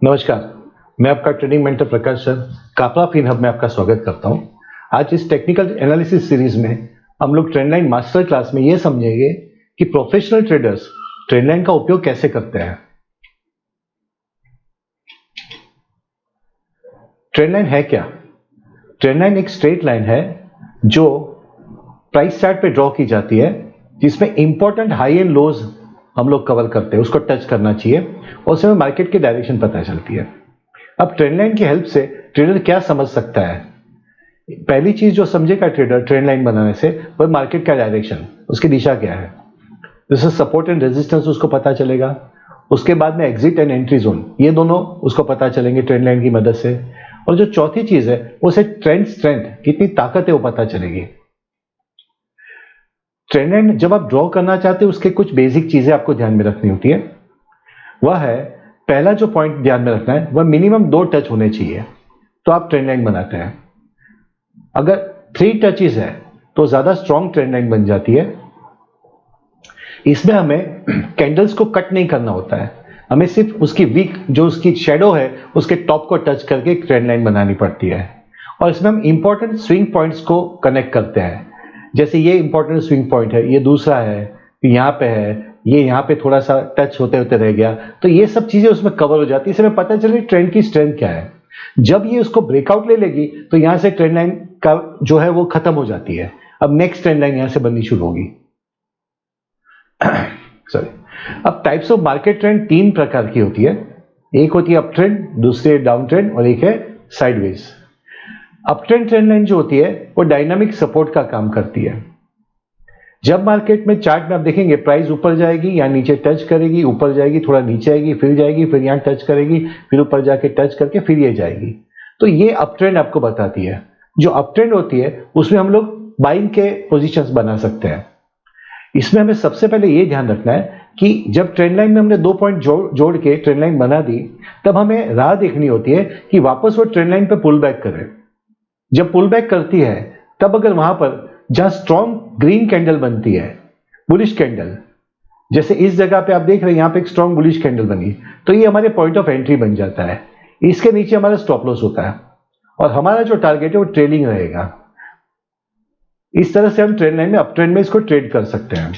नमस्कार। मैं आपका ट्रेडिंग मेंटर प्रकाश सर कापरा फिन हब में आपका स्वागत करता हूं। आज इस टेक्निकल एनालिसिस सीरीज में हम लोग ट्रेंड लाइन मास्टर क्लास में ये समझेंगे कि प्रोफेशनल ट्रेडर्स ट्रेंड लाइन का उपयोग कैसे करते हैं। ट्रेंड लाइन है क्या? ट्रेंड लाइन एक स्ट्रेट लाइन है जो प्राइस चार्ट पे ड्रॉ की जाती है, जिसमें इंपॉर्टेंट हाई एंड लोज हम लोग कवर करते हैं, उसको टच करना चाहिए और उसमें मार्केट की डायरेक्शन पता चलती है। अब ट्रेंड लाइन की हेल्प से ट्रेडर क्या समझ सकता है? पहली चीज जो समझेगा ट्रेडर ट्रेंड लाइन बनाने से, वह मार्केट का डायरेक्शन, उसकी दिशा क्या है। जैसे सपोर्ट एंड रेजिस्टेंस उसको पता चलेगा। उसके बाद में एग्जिट एंड एंट्री जोन, ये दोनों उसको पता चलेंगे ट्रेंड लाइन की मदद से। और जो चौथी चीज है उसे ट्रेंड स्ट्रेंथ, कितनी ताकत है वो पता चलेगी। ट्रेंड लाइन जब आप ड्रॉ करना चाहते हैं उसके कुछ बेसिक चीजें आपको ध्यान में रखनी होती है। वह है, पहला जो पॉइंट ध्यान में रखना है वह मिनिमम 2 टच होने चाहिए, तो आप ट्रेंड लाइन बनाते हैं। अगर 3 टचेस है तो ज्यादा स्ट्रॉन्ग ट्रेंड लाइन बन जाती है। इसमें हमें कैंडल्स को कट नहीं करना होता है, हमें सिर्फ उसकी वीक जो उसकी शेडो है उसके टॉप को टच करके एक ट्रेंड लाइन बनानी पड़ती है। और इसमें हम इंपॉर्टेंट स्विंग पॉइंट्स को कनेक्ट करते हैं। जैसे ये इंपॉर्टेंट स्विंग पॉइंट है, ये दूसरा है, यहाँ पे है, ये यहाँ पे थोड़ा सा टच होते होते रह गया, तो ये सब चीजें उसमें कवर हो जाती है। इसमें पता चले ट्रेंड की स्ट्रेंथ क्या है। जब ये उसको ब्रेकआउट ले लेगी तो यहां से ट्रेंड लाइन का जो है वो खत्म हो जाती है। अब नेक्स्ट ट्रेंड लाइन यहां से बननी शुरू होगी। सॉरी। अब टाइप्स ऑफ मार्केट ट्रेंड 3 प्रकार की होती है। एक होती है अप ट्रेंड, दूसरी डाउन ट्रेंड और एक है साइडवेज। अप ट्रेंड लाइन जो होती है वो डायनामिक सपोर्ट का काम करती है। जब मार्केट में चार्ट में आप देखेंगे प्राइस ऊपर जाएगी या नीचे टच करेगी, ऊपर जाएगी, थोड़ा नीचे आएगी, फिर जाएगी, फिर यहां टच करेगी, फिर ऊपर जाके टच करके फिर ये जाएगी, तो ये अप ट्रेंड आपको बताती है। जो अप ट्रेंड होती है उसमें हम लोग बाइंग के पोजीशंस बना सकते हैं। इसमें हमें सबसे पहले ये ध्यान रखना है कि जब ट्रेंड लाइन में हमने 2 पॉइंट जोड़ के ट्रेंड लाइन बना दी, तब हमें राह देखनी होती है कि वापस वो ट्रेंड लाइन पे पुल बैक करे। जब पुल बैक करती है तब अगर वहां पर जहां स्ट्रॉन्ग ग्रीन कैंडल बनती है, बुलिश कैंडल, जैसे इस जगह पे आप देख रहे हैं यहां पे एक स्ट्रॉन्ग बुलिश कैंडल बनी, तो ये हमारे पॉइंट ऑफ एंट्री बन जाता है। इसके नीचे हमारा स्टॉप लॉस होता है और हमारा जो टारगेट है वो ट्रेलिंग रहेगा। इस तरह से हम ट्रेंड लाइन में अप ट्रेंड में इसको ट्रेड कर सकते हैं।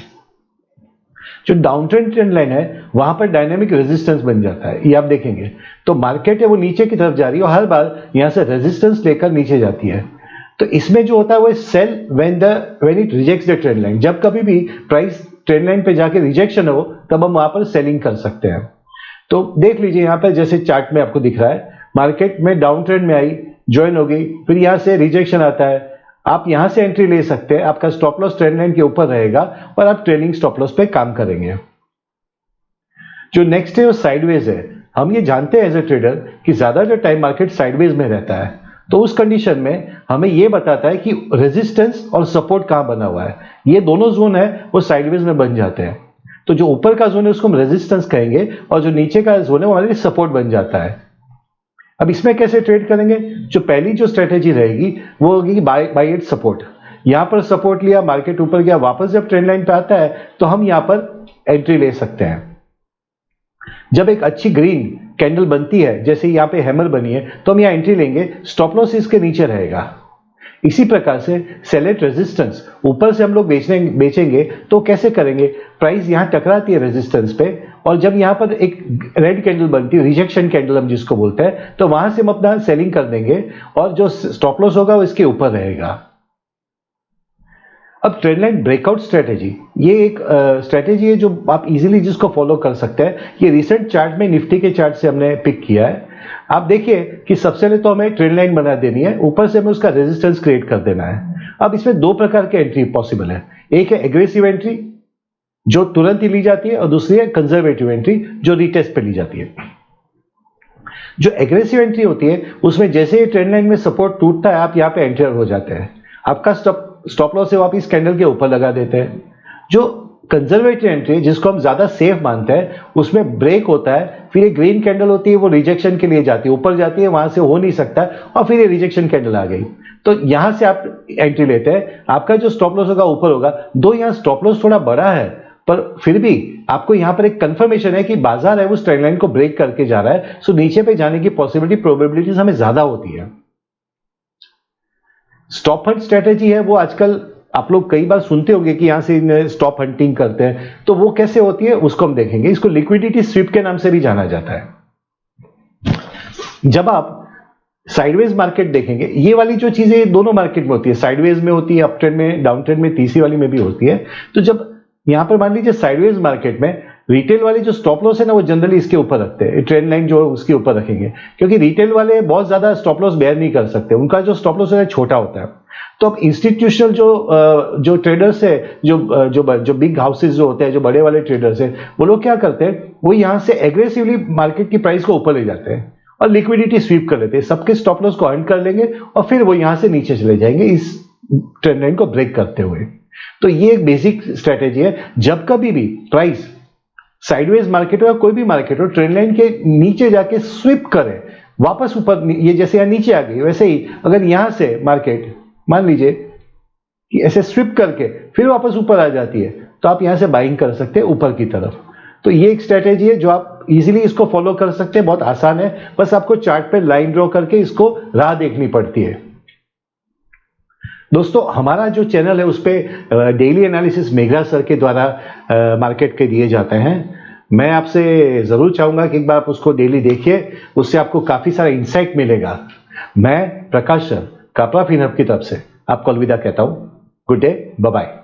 जो डाउन ट्रेंड लाइन है वहां पर डायनेमिक रेजिस्टेंस बन जाता है। ये आप देखेंगे तो मार्केट है वो नीचे की तरफ जा रही है और हर बार यहां से रेजिस्टेंस लेकर नीचे जाती है। तो इसमें जो होता है वो sell when it rejects the trend line. जब कभी भी प्राइस ट्रेंड लाइन पे जाके रिजेक्शन हो तब हम वहां पर सेलिंग कर सकते हैं। तो देख लीजिए यहां पर जैसे चार्ट में आपको दिख रहा है, मार्केट में डाउन ट्रेंड में आई, ज्वाइन हो गई, फिर यहां से रिजेक्शन आता है, आप यहां से एंट्री ले सकते हैं। आपका स्टॉप लॉस ट्रेंड लाइन के ऊपर रहेगा और आप ट्रेलिंग स्टॉप लॉस पे काम करेंगे। जो नेक्स्ट है वो साइडवेज है। हम ये जानते हैं एज ए ट्रेडर कि ज्यादा जो टाइम मार्केट साइडवेज में रहता है, तो उस कंडीशन में हमें ये बताता है कि रेजिस्टेंस और सपोर्ट कहां बना हुआ है। ये दोनों जोन है वो साइडवेज में बन जाते हैं। तो जो ऊपर का जोन है उसको हम रेजिस्टेंस कहेंगे और जो नीचे का जोन है वो हमारे लिए सपोर्ट बन जाता है। अब इसमें कैसे ट्रेड करेंगे? जो पहली जो स्ट्रेटेजी रहेगी वो होगी बाय एट सपोर्ट। यहां पर सपोर्ट लिया, मार्केट ऊपर गया, वापस जब ट्रेंड लाइन पे आता है तो हम यहां पर एंट्री ले सकते हैं। जब एक अच्छी ग्रीन कैंडल बनती है, जैसे यहां पे हैमर बनी है, तो हम यहां एंट्री लेंगे, स्टॉप लॉस इसके नीचे रहेगा। इसी प्रकार से सेलेक्ट रेजिस्टेंस, ऊपर से हम लोग बेचेंगे तो कैसे करेंगे? प्राइस यहां टकराती है रेजिस्टेंस पे और जब यहां पर एक रेड कैंडल बनती है, रिजेक्शन कैंडल हम जिसको बोलते हैं, तो वहां से हम अपना सेलिंग कर देंगे और जो स्टॉप लॉस होगा वो इसके ऊपर रहेगा। अब ट्रेंड लाइन ब्रेकआउट स्ट्रेटेजी, ये एक स्ट्रेटेजी है जो आप इजीली जिसको फॉलो कर सकते हैं। ये रिसेंट चार्ट में निफ्टी के चार्ट से हमने पिक किया है। आप देखिए कि सबसे पहले तो हमें ट्रेंड लाइन बना देनी है, ऊपर से हमें उसका रेजिस्टेंस क्रिएट कर देना है। अब इसमें 2 प्रकार के एंट्री पॉसिबल है। एक है एग्रेसिव एंट्री जो तुरंत ही ली जाती है और दूसरी है कंजर्वेटिव एंट्री जो रीटेस्ट पे ली जाती है। जो एग्रेसिव एंट्री होती है उसमें जैसे ही ट्रेंड लाइन में सपोर्ट टूटता है आप यहां पे एंटर हो जाते हैं। आपका स्टॉप लॉस है वो आप इस कैंडल के ऊपर लगा देते हैं। जो कंजर्वेटिव एंट्री जिसको हम ज्यादा सेफ मानते हैं, उसमें ब्रेक होता है, फिर एक ग्रीन कैंडल होती है वो रिजेक्शन के लिए जाती है, ऊपर जाती है, वहां से हो नहीं सकता और फिर ये रिजेक्शन कैंडल आ गई, तो यहां से आप एंट्री लेते हैं। आपका जो स्टॉप लॉस होगा ऊपर होगा। दो यहां स्टॉप लॉस थोड़ा बड़ा है पर फिर भी आपको यहां पर एक कंफर्मेशन है कि बाजार है उस ट्रेंड लाइन को ब्रेक करके जा रहा है, सो नीचे पे जाने की पॉसिबिलिटी प्रोबेबिलिटीज हमें ज्यादा होती है। स्टॉप हंट स्ट्रेटेजी है वो आजकल आप लोग कई बार सुनते होंगे कि यहां से स्टॉप हंटिंग करते हैं, तो वो कैसे होती है उसको हम देखेंगे। इसको लिक्विडिटी स्वीप के नाम से भी जाना जाता है। जब आप साइडवेज मार्केट देखेंगे, ये वाली जो चीजें दोनों मार्केट में होती है, साइडवेज में होती है, अप ट्रेंड में, डाउन ट्रेंड में, तीसरी वाली में भी होती है। तो जब यहां पर मान लीजिए साइडवेज मार्केट में रिटेल वाले जो स्टॉप लॉस है ना वो जनरली इसके ऊपर रखते हैं, ट्रेंड लाइन जो है उसके ऊपर रखेंगे, क्योंकि रिटेल वाले बहुत ज्यादा स्टॉप लॉस बेयर नहीं कर सकते, उनका जो स्टॉप लॉस है छोटा होता है। तो अब इंस्टीट्यूशनल जो ट्रेडर्स है, जो बिग हाउसेज जो होते हैं, जो बड़े वाले ट्रेडर्स है, वो लोग क्या करते हैं, वो यहां से एग्रेसिवली मार्केट की प्राइस को ऊपर ले जाते हैं और लिक्विडिटी स्वीप कर लेते हैं, सबके स्टॉप लॉस को अर्न कर लेंगे और फिर वो यहां से नीचे चले जाएंगे इस ट्रेंड लाइन को ब्रेक करते हुए। तो ये एक बेसिक स्ट्रेटेजी है। जब कभी भी प्राइस साइडवेज मार्केट हो या कोई भी मार्केट हो, ट्रेंड लाइन के नीचे जाके स्वीप करे वापस ऊपर, ये जैसे यहां नीचे आ गई वैसे ही अगर यहां से मार्केट मान लीजिए कि ऐसे स्वीप करके फिर वापस ऊपर आ जाती है, तो आप यहां से बाइंग कर सकते हैं ऊपर की तरफ। तो ये एक स्ट्रेटेजी है जो आप इजीली इसको फॉलो कर सकते हैं, बहुत आसान है, बस आपको चार्ट पे लाइन ड्रॉ करके इसको राह देखनी पड़ती है। दोस्तों हमारा जो चैनल है उस पर डेली एनालिसिस मेघरा सर के द्वारा मार्केट के दिए जाते हैं। मैं आपसे जरूर चाहूंगा कि एक बार आप उसको डेली देखिए, उससे आपको काफी सारा इंसाइट मिलेगा। मैं प्रकाश सर कापरा फिनहब की तरफ से आपको अलविदा कहता हूं। Good day, bye bye.